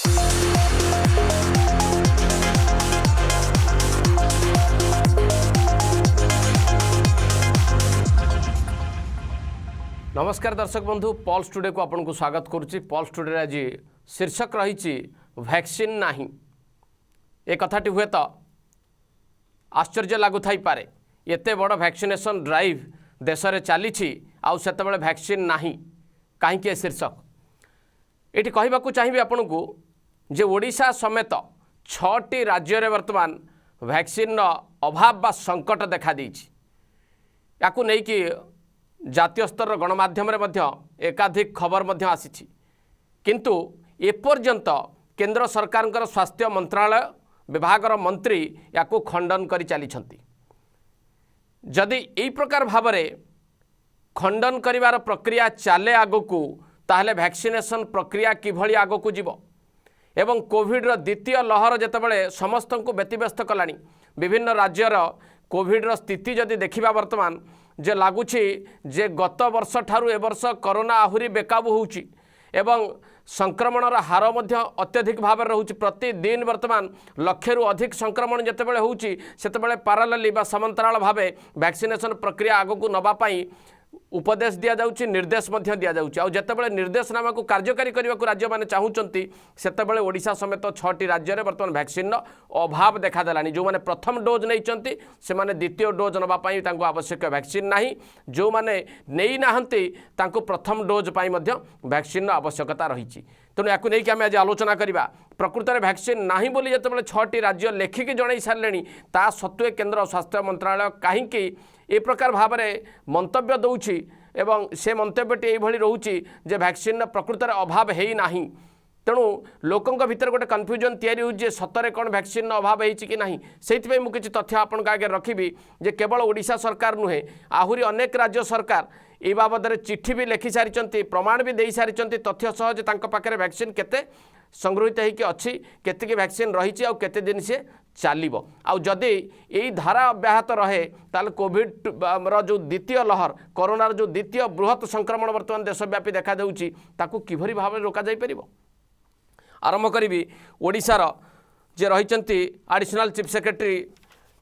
नमस्कार दर्शक बंधु, पल्स टुडे को आपन को स्वागत करुच्ची। पल्स टुडे आज शीर्षक रही वैक्सीन नहीं। ए कथाटी हुए तो आश्चर्य लगु थाई पारे। एते बड़ वैक्सीनेशन ड्राइव देश में चली आउ सेतेबेले वैक्सीन नहीं कहीं शीर्षक ये कहवाक चाहिए आपन को जे ओडिशा समेत 6टी राज्य में वर्तमान वैक्सीन अभाव बा संकट देखा देइछि। याकू नहीं कि जातीय स्तर गणमाध्यम एकाधिक खबर आसी किंतु एपर्यंत केंद्र सरकार स्वास्थ्य मंत्रालय विभागर मंत्री याकू खंडन कर चली। जदि यही प्रकार भाव में खंडन करिवार प्रक्रिया चले आगकू ताहले वैक्सीनेशन प्रक्रिया किभली आगकू जीवो एवं कोविड द्वितीय लहर जेतेबेले समस्त को व्यतिव्यस्त कलानी। विभिन्न राज्यर कोविड स्थिति जदि देखिबा वर्तमान जे लगुच जे गत वर्ष ठारू ए वर्ष कोरोना आहुरी बेकाबू होउची एवं संक्रमणर हार मध्य अत्यधिक भाव में रोचे। प्रतिदिन वर्तमान लक्षे रु अधिक संक्रमण जितेबाला होउची सेतेबाला पारालेली बा समांतराल भाव वैक्सीनेशन प्रक्रिया आगकू नबापाई उपदेश दि जाउची, निर्देश मध्य दि जाउची। आ जेतेबाला निर्देशनामा को कार्यकारी करने को राज्य माने चाहूचंती सेतेबाला ओडिशा समेत 6टी राज्य में वर्तमान वैक्सीन अभाव देखा देलानी। जो माने प्रथम डोज नैचंती से माने द्वितीय डोज नबापाई तांको आवश्यक वैक्सीन नाही। जो माने नेई नाहंती तांको प्रथम डोज पाई मध्य वैक्सीन आवश्यकता रही। तेणु या नहीं कि आम आज आलोचना करवा प्रकृत में वैक्सीन ना बोली जितेबाला 6टी राज्य लेखिकी जन सारे ता सत्वे केंद्र स्वास्थ्य मंत्रालय कहीं ए प्रकार भाव में मंतव्य दौची एवं से मंतव्यटी ये रोचे जे वैक्सीन प्रकृत में अभाव है ना। तेणु लोकों भीतर गोटे कन्फ्यूजन तैयारी हो सतरे कौन वैक्सीन अभाव है कि नहीं। से मुझे तथ्य आपण आगे रखी जे केवल ओडिशा सरकार नुहे आहुरी अनेक राज्य सरकार ये बाबद चिठी भी लिखि सारी, प्रमाण भी दे सारी तथ्य सह जे तांको पाखरे वैक्सीन केते संग्रहित होइके अछि, केतिकी वैक्सीन रही आउ केते दिन से चलिबो। आउ जदि यही धारा अब्याहत रहे ताल कोविड जो द्वितीय लहर कोरोनार जो द्वितीय बृहत संक्रमण वर्तमान देशव्यापी देखा देउछि ताकू किभरी भाव रोका जाई परिबो। आरंभ करी ओडिशार जे रहिचंती additional chief secretary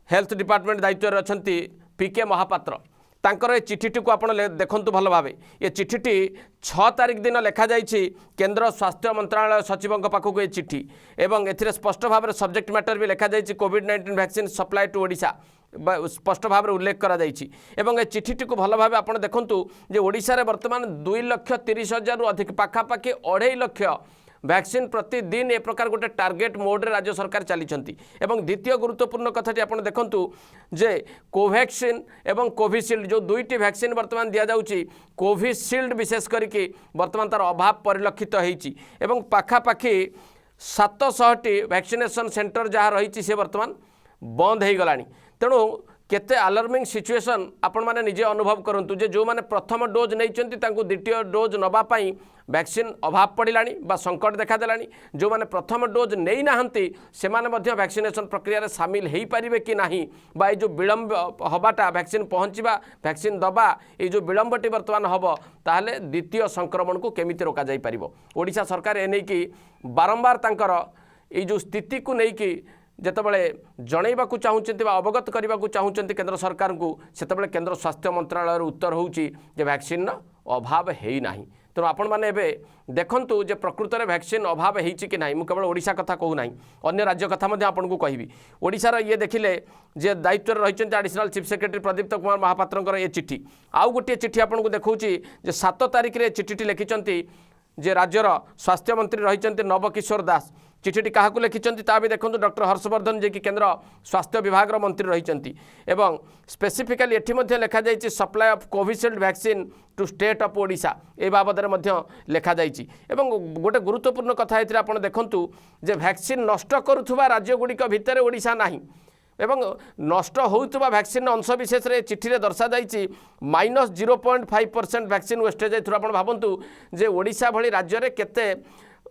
health department दायित्व रहिचंती पीके महापात्र तांकर ए चिठीटी को आपण देखंतु भल भावे। ये चिठीटी 6 तारिख दिन लिखा जाइछि केंद्र स्वास्थ्य मंत्रालय सचिव पाखक ये चिठी एवं एथिरे स्पष्ट भाव में सब्जेक्ट मैटर भी लिखा जाइछि कोविड-19 वैक्सीन सप्लाई टू ओडिशा स्पष्ट भाव में उल्लेख करा जाइछि। एवं ए चिठीटी को भल भावे आपण देखंतु जे ओडिशा रे वर्तमान 2,30,000 रु अधिक पाखापाखि 2.5 लाख वैक्सीन प्रतिदिन ए प्रकार गोटे टार्गेट मोड रे राज्य सरकार चली। एवं द्वितीय गुरुत्वपूर्ण कथाटी आपन देखंतु जे कोवैक्सीन एवं कोविशील्ड जो दुईटी वैक्सीन वर्तमान दि जाउची कोविशील्ड विशेष करके वर्तमान तार अभाव परिलक्षित होईची एवं पाखापाखि 700टी वैक्सीनेशन सेंटर जहाँ रही से वर्तमान बंद हो गलानी। तेणु केते अलार्मिंग सिचुएशन आपण माने निजे अनुभव करंतु जे जो माने प्रथम डोज नैचंती तांको द्वितीय डोज नबा पाई वैक्सीन अभाव पड़िलानी बा संकट देखा देलानी। जो माने प्रथम डोज नहीं नाहंती से माने मध्य वैक्सीनेशन प्रक्रिया रे शामिल हेई परिबे कि नाही बा ए जो विलंब हबाटा वैक्सीन पहुँचवा वैक्सीन दबा ये जो विलंबटी वर्तमान हब ताहले द्वितीय संक्रमण को केमिति रोका जाई परिबो। ओडिशा सरकार ए नै कि बारंबार तांकर ये जो स्थिति को नहीं कि जेतेबेले जनइबाकू चाहूचंती बा अवगत करने चाहूचंती केंद्र सरकार को सेतेबेले केंद्र स्वास्थ्य मंत्रालय उत्तर होउची जे वैक्सीन अभाव है नाही। तेणु आपण मैंने एवं देखंतु जे प्रकृत में वैक्सीन अभाव होइछि कि नाही। मु केवल ओडिशा कथा कहू नाही, अन्य राज्य कथा मध्य आपनको कहबी। ओडिशार ये देखिले जे दायित्व रही एडिशनल चीफ सेक्रेटरी प्रदीप्त कुमार महापात्रंकर ये चिठी आउ गोटे चिठी आपनको देखौछि जे 7 तारिख रे चिठीटी लिखिचंती जे राज्यर स्वास्थ्य मंत्री रही नवकिशोर दास। चिठीटी क्या लिखिं ता भी देखो डॉक्टर हर्षवर्धन जी की केंद्र स्वास्थ्य विभाग मंत्री रही एवं स्पेसिफिकाली एठी मध्य लिखा जाइए supply of Covishield vaccine to state of Odisha ए बाबद लिखा जाइए। एवं गोटे गुरुत्वपूर्ण कथा ये आप देखु जे वैक्सीन नष्ट करुवा राज्य गुड़िक भितर ओडिशा नाही एवं नष्ट होउतबा वैक्सीन अंश विशेष रे चिठी रे दर्शा जाइए -0.5% वैक्सीन वेस्टेज आप भावतु जे ओडिशा भली राज्य रे केते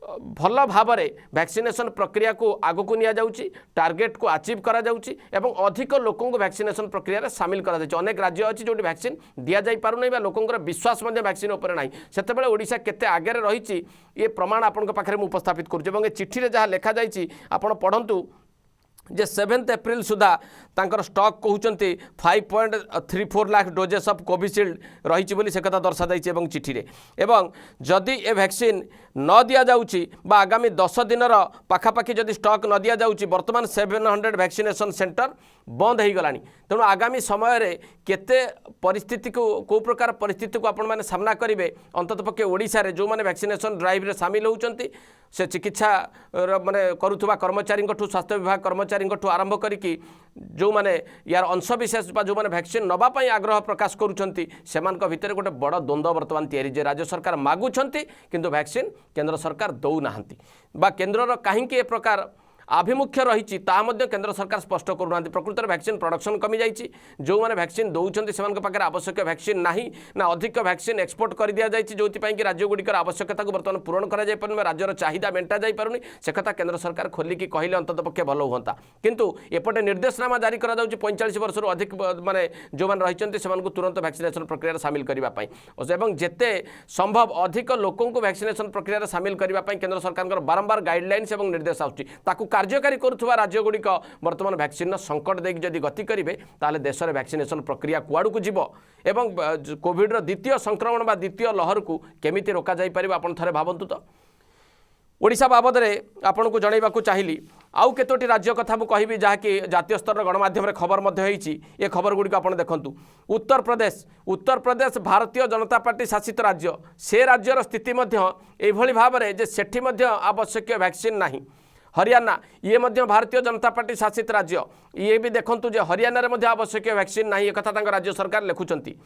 भल भाव वैक्सीनेशन प्रक्रिया को आग को निया जाउची, टार्गेट को अचीव करा जाउची एवं अधिक लोकों को वैक्सीनेशन प्रक्रिया रे शामिल करा जाउची। अनेक राज्य अच्छी जो वैक्सीन दिया जाई पारु नै बा लोकंकर विश्वास मध्य वैक्सीन उपर नाही, सेतेबेले ओडिशा केते आगे रहिची ये प्रमाण आपन पाखरे मु उपस्थापित करूची। एवं ए चिट्ठी रे जहाँ लेखा जाइची आपण पढ़ंतु जे 7 एप्रिल सुधा तांकर स्टॉक कहउचंती 5.34 लाख डोजेस ऑफ कोविशील्ड रही बोली से कथा दर्शा जाइए एवं चिठी रे। एवं जदि ए वैक्सीन न दिया जाउची बा आगामी 10 दिन पाखापाखि जदि स्टॉक न दिया जाउची, वर्तमान 700 वैक्सीनेशन सेंटर बंद हो गलानी। तेणु आगामी समय रे केते परिस्थिति को प्रकार परिस्थिति को आपण माने सामना करेंगे अंतत पक्षे ओडिशा रे जो माने वैक्सीनेशन ड्राइव रे शामिल होउचंती से चिकित्सा माने करुथुबा कर्मचारी स्वास्थ्य विभाग कर्मचारी आरंभ करिकी जो माने यार अंशविशेष जो माने वैक्सीन नबा पई आग्रह प्रकाश करुछंती सेमानक भितर गोटे बड़ द्वंद्व वर्तमान तैयारी जे राज्य सरकार मागुछंती किंतु वैक्सीन केंद्र सरकार दौ नाहंती बा केंद्रर काहींकि ए प्रकार आभिमुख्य रही केंद्र सरकार स्पष्ट करूना। प्रकृत वैक्सीन प्रोडक्शन कमी जाइए, जो मैंने वैक्सीन दौरान से आवश्यक वैक्सीन ना ना अधिक वैक्सीन एक्सपोर्ट कर दि जाए जो कि राज्यगुड़िकर आवश्यकता को बर्तमान पूरण कर राज्यर चाहिदा मेटा जापरुनी से कथा केंद्र सरकार खोलिकी कहले अंतत पक्षे भल हुआ। किंतु एपटे निर्देशनामा जारी करा 45 वर्ष अधिक माने जो मैंने रही तुरंत वैक्सीनेशन प्रक्रिया सामिल करने जिते संभव अधिक लोकों को वैक्सीनेशन प्रक्रिया सामिल करने केंद्र सरकार बारंबार गाइडलाइंस और निर्देश आसुच्ची कार्यकारी करुवा राज्यगुड़िक बर्तमान वैक्सीन संकट देकी जदि गति करेंगे ताले देश में वैक्सीनेशन प्रक्रिया कुआड़ू को जीव एवं कोविड द्वितीय संक्रमण बा द्वितीय लहर को केमिति रोका जाई परिबा आपण थरे भाबंतु। तो ओडिशा बाबद आपन को जनइबा को चाहिली आउ केतोटी राज्य कथा मु कहबी जहाँकि जातीय स्तर गणमाध्यम रे खबर मध्य होईची। ये खबर गुड़िक आपण देखंतु। उत्तर प्रदेश भारतीय जनता पार्टी शासित राज्य, से राज्यर स्थिति मध्य एभली भाबरे जे सेठी मध्य आवश्यक वैक्सीन नाही। हरियाणा ये मध्य भारतीय जनता पार्टी शासित राज्य, ये भी देखंतु जे हरियाणा रे मध्य आवश्यक वैक्सीन नाही, एक कथा तांका राज्य सरकार लिखुचंती।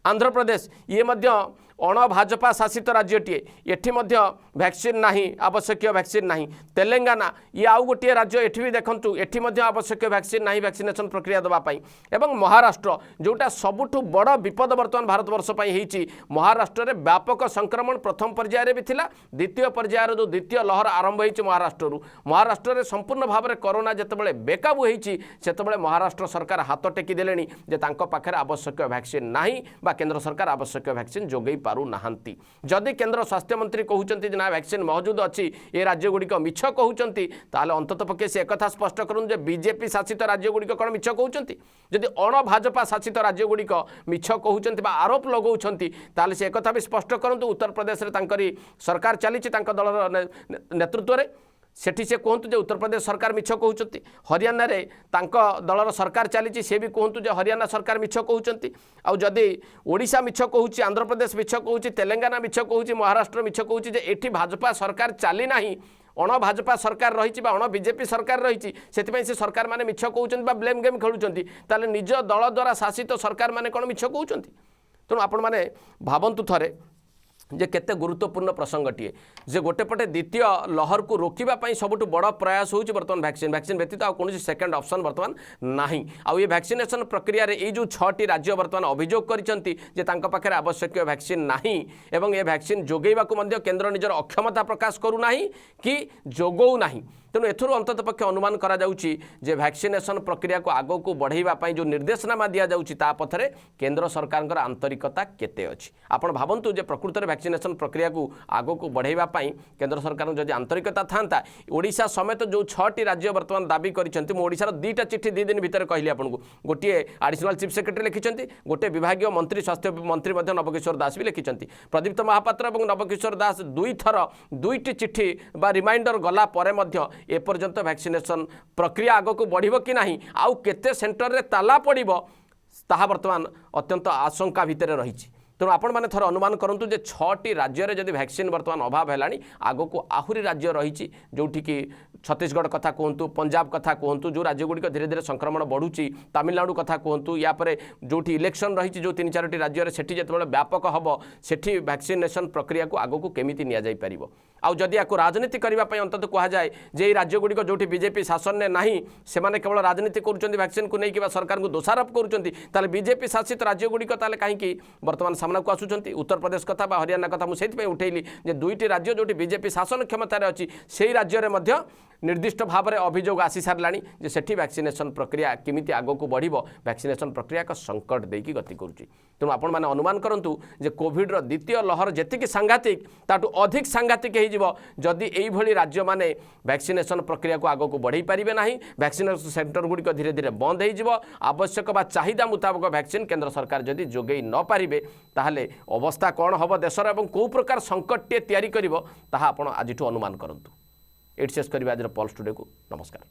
आंध्र प्रदेश ये मध्य अण भाजपा शासित राज्यटीए, एठी मध्य वैक्सीन नाही, आवश्यक वैक्सीन नाही। तेलंगाना ये आउ गोटे राज्य, एठी भी देखंतु एठी मध्य आवश्यक वैक्सीन नाही वैक्सीनेशन प्रक्रिया दबा पाई। एवं महाराष्ट्र जोटा सबुठु बड़ विपद वर्तमान भारत वर्ष पई हेची, महाराष्ट्र रे व्यापक संक्रमण प्रथम पर्याय रे भी थिला, द्वितीय पर्यायर जो द्वितीय लहर आरंभ हेची महाराष्ट्र रे संपूर्ण भाव में कोरोना जेतेबेले बेकाबू हेची सेतेबेले महाराष्ट्र सरकार हाथ टेकी देलेनी जे तांको पाखरे आवश्यक वैक्सीन नाही बा केंद्र सरकार आवश्यक वैक्सीन जोगई पारु नाहंती। जदि केंद्र स्वास्थ्य मंत्री कहउचंती जे ना वैक्सीन मौजूद अछि, ए राज्य गुड़िक मिछ कहउचंती ताले अंतत पक्षे से एकथा स्पष्ट करूँ जे बीजेपी शासित राज्य गुड़िक कौन मिछ कहउचंती। जदि अण भाजपा शासित राज्य गुड़िक मिछ कहउचंती बा आरोप लगौछंती ताले से एकथा भी स्पष्ट करंतु उत्तर प्रदेश रे तांकरी सरकार चलीछि तांक दलर नेतृत्व रे, सेठी से कहतु जे उत्तर प्रदेश सरकार मिछ कहउचंती। हरियाणा रे तांक दलर सरकार चली से भी कहतु जे हरियाणा सरकार मिछ कहउचंती। आउ जदि ओडिशा मिछ कहउची, आंध्र प्रदेश मिछ कहउची, तेलंगाना मिछ कहउची, महाराष्ट्र मिछ कहउची जे एठी भाजपा सरकार चली नाही, अण भाजपा सरकार रही अण बीजेपी सरकार रही से सरकार माने मिछ कहउचंती बा ब्लेम गेम खेलुचंती ताले निज दल द्वारा शासित सरकार माने कोन मिछ कहउचंती। तेणु आपण माने भाबंतु थरे जे केते गुरुत्वपूर्ण प्रसंगटीए जे गोटे पटे द्वितीय लहर को रोकिबा पई सबुठु बड़ प्रयास होउची बर्तमान वैक्सीन व्यतीत आ कोनोसी सेकंड ऑप्शन बर्तमान नाही। आउ ये वैक्सीनेशन प्रक्रिया रे ए जो 6टी राज्य बर्तमान अभियोग करिसंती जे तांका पाखरे आवश्यक वैक्सीन नाही एवं ये वैक्सीन जोगेइबा को मध्य केंद्र निजर अक्षमता प्रकाश करू नाही कि जोगौ नाही। तेणु एथुर अंतत पक्षे अनुमान करा जाउची जे वैक्सीनेशन प्रक्रिया को आगो को बढ़ाइबा पई जो निर्देशनामा दिया जाउची ता पथरे केंद्र सरकारଙ୍କର आंतरिकता केते अछि। आपण भाबंतु जे प्रकृत रे वैक्सीनेशन प्रक्रिया को आगो को बढ़ाइबा पई केंद्र सरकार जदि आंतरिकता थांता ओडिशा समेत जो 6टी राज्य वर्तमान दाबी करिसंती, मु ओडिसा रो 2टा चिट्ठी 2 दिन भीतर कहली आपनको। गोटे एडिशनल चीफ सेक्रेटरी लिखिसंती, गोटे विभागीय मंत्री स्वास्थ्य मंत्री मध्य नवकिशोर दास भी लिखिसंती। प्रदीप्त महापात्र और नवकिशोर दास 2 थर 2टी चिट्ठी बा रिमाइंडर गला परे मध्य एपर्यंत वैक्सीनेशन प्रक्रिया आग को बढ़िबो कि नाही, आउ केते सेंटर रे ताला पड़िबो ताहा वर्तमान अत्यंत आशंका भितर रहिछि। तेणु आपण मैंने थर अनुमान करूँ जे 6टी राज्य में जदि वैक्सीन बर्तमान अभाव है आग को आहुरी राज्य रही जोठी कि छत्तीसगढ़ कथा कहतु, पंजाब कथा कहतु, जो राज्य गुड़िक धीरे धीरे संक्रमण बढ़ुची, तमिलनाडु कथा कहतु, या जो इलेक्शन रही जो 3-4टी राज्य सेठी जितेबाला व्यापक हम सेठी वैक्सीनेशन प्रक्रिया को आग को केमिति निया जाई परिबो। आउ जदि या राजनीति करने अंतत कह जाए जे राज्य गुड़िक जो बीजेपी शासन में नहीं से केवल राजनीति कर वैक्सीन को लेकिन सरकार को दोषारोप कर बीजेपी शासित राज्य गुड़िक कहीं वर्तमान सामना को आसुचंती उत्तर प्रदेश कथा बा हरियाणा कथा मुझे उठेली जे दुईटी राज्य जो बीजेपी शासन क्षमतार अच्छी से राज्य में निर्दिष्ट भाव में अभियोग आसी सारा जे सेठी वैक्सीनेशन प्रक्रिया किमिति आगो को बढ़िबो वैक्सीनेशन प्रक्रिया का संकट देकी गति करुच्ची तेणु आपण मैंने अनुमान करूँ जे कोविड्र द्वितीय लहर जी सांघातिक ताठू अधिक सांघातिक होदी यही राज्य माने वैक्सीनेशन प्रक्रिया को आगो को बढ़ई पारे ना वैक्सीनेशन सेंटर गुड़िक धीरे धीरे बंद हो आवश्यक बा चाहिदा मुताबक वैक्सीन केंद्र सरकार जदि जोगई न पारिबे ताहले अवस्था कौन हम देशर और कौ प्रकार संकट टे तैयारी करिवो ताहा आपण आज अनुमान करंतु। एट शेष करिबा आज पल्स टुडे को नमस्कार।